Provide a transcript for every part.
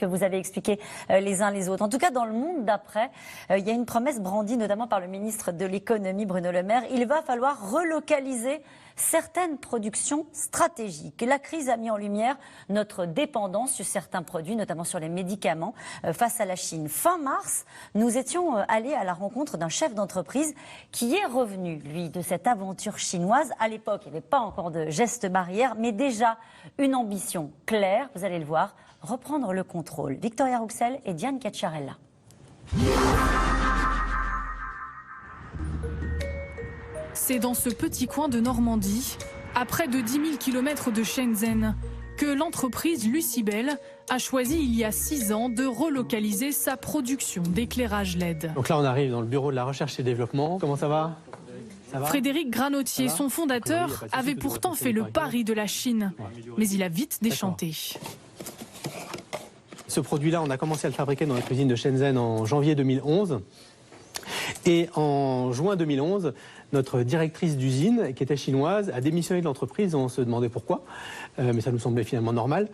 que vous avez expliqué les uns les autres. En tout cas, dans le monde d'après, il y a une promesse brandie notamment par le ministre de l'économie Bruno Le Maire. Il va falloir relocaliser certaines productions stratégiques. La crise a mis en lumière notre dépendance sur certains produits, notamment sur les médicaments, face à la Chine. Fin mars, nous étions allés à la rencontre d'un chef d'entreprise qui est revenu, lui, de cette aventure chinoise. À l'époque, il n'y avait pas encore de gestes barrières, mais déjà une ambition claire, vous allez le voir, reprendre le contrôle. Victoria Rouxel et Diane Cacciarella. C'est dans ce petit coin de Normandie, à près de 10 000 km de Shenzhen, que l'entreprise Lucibel a choisi il y a 6 ans de relocaliser sa production d'éclairage LED. Donc là on arrive dans le bureau de la recherche et développement. Comment ça va ? Frédéric Granotier, son fondateur, avait pourtant fait le pari de la Chine, mais il a vite déchanté. Ce produit-là, on a commencé à le fabriquer dans la cuisine de Shenzhen en janvier 2011. Et en juin 2011, notre directrice d'usine, qui était chinoise, a démissionné de l'entreprise. On se demandait pourquoi, mais ça nous semblait finalement normal,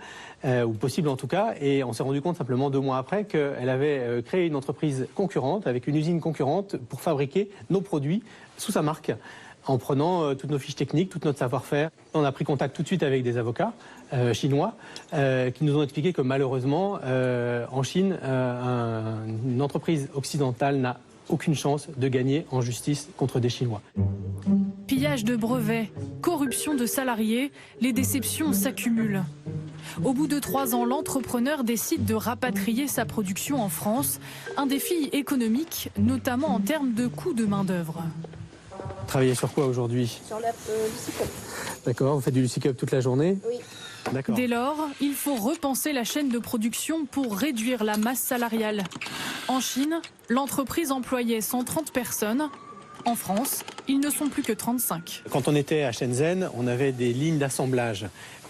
ou possible en tout cas. Et on s'est rendu compte simplement 2 mois après qu'elle avait créé une entreprise concurrente, avec une usine concurrente, pour fabriquer nos produits sous sa marque, en prenant toutes nos fiches techniques, tout notre savoir-faire. On a pris contact tout de suite avec des avocats chinois qui nous ont expliqué que malheureusement, en Chine, une entreprise occidentale n'a aucune chance de gagner en justice contre des Chinois. Pillage de brevets, corruption de salariés, les déceptions s'accumulent. Au bout de 3 ans, l'entrepreneur décide de rapatrier sa production en France. Un défi économique, notamment en termes de coûts de main-d'œuvre. Travaillez sur quoi aujourd'hui? Sur la Lucicup. D'accord, vous faites du Lucicup toute la journée? Oui. Dès lors, il faut repenser la chaîne de production pour réduire la masse salariale. En Chine, l'entreprise employait 130 personnes. En France, ils ne sont plus que 35. Quand on était à Shenzhen, on avait des lignes d'assemblage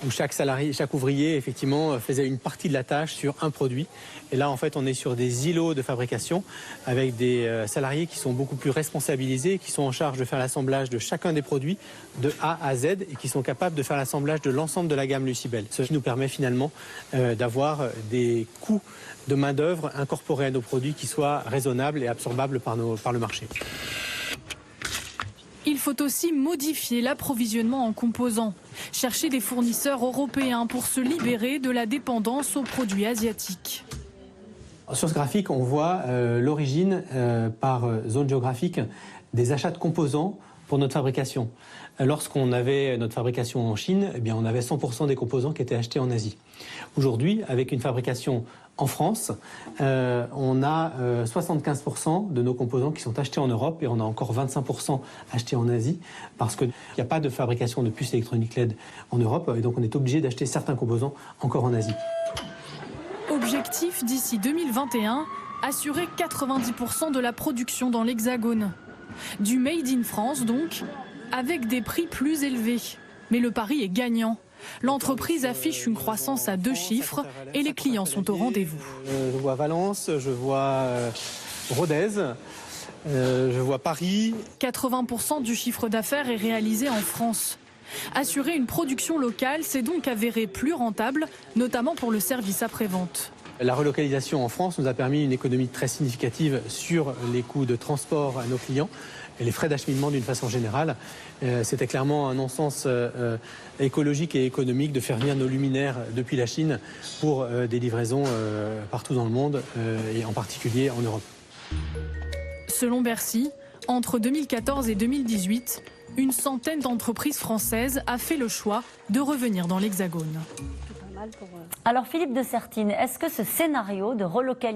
où chaque salarié, chaque ouvrier, effectivement, faisait une partie de la tâche sur un produit. Et là, en fait, on est sur des îlots de fabrication avec des salariés qui sont beaucoup plus responsabilisés, qui sont en charge de faire l'assemblage de chacun des produits de A à Z et qui sont capables de faire l'assemblage de l'ensemble de la gamme Lucibel. Ce qui nous permet finalement d'avoir des coûts de main-d'œuvre incorporés à nos produits qui soient raisonnables et absorbables par le marché. Il faut aussi modifier l'approvisionnement en composants, chercher des fournisseurs européens pour se libérer de la dépendance aux produits asiatiques. Sur ce graphique, on voit l'origine par zone géographique des achats de composants pour notre fabrication. Lorsqu'on avait notre fabrication en Chine, eh bien, on avait 100% des composants qui étaient achetés en Asie. Aujourd'hui, avec une fabrication en France, on a 75% de nos composants qui sont achetés en Europe et on a encore 25% achetés en Asie parce qu'il n'y a pas de fabrication de puces électroniques LED en Europe et donc on est obligé d'acheter certains composants encore en Asie. Objectif d'ici 2021, assurer 90% de la production dans l'Hexagone. Du Made in France donc, avec des prix plus élevés. Mais le pari est gagnant. L'entreprise affiche une croissance à 2 chiffres et les clients sont au rendez-vous. Je vois Valence, je vois Rodez, je vois Paris. 80% du chiffre d'affaires est réalisé en France. Assurer une production locale, c'est donc avéré plus rentable, notamment pour le service après-vente. La relocalisation en France nous a permis une économie très significative sur les coûts de transport à nos clients et les frais d'acheminement d'une façon générale. C'était clairement un non-sens écologique et économique de faire venir nos luminaires depuis la Chine pour des livraisons partout dans le monde et en particulier en Europe. Selon Bercy, entre 2014 et 2018, une centaine d'entreprises françaises a fait le choix de revenir dans l'Hexagone. Alors Philippe de Sertine, est-ce que ce scénario de relocalisation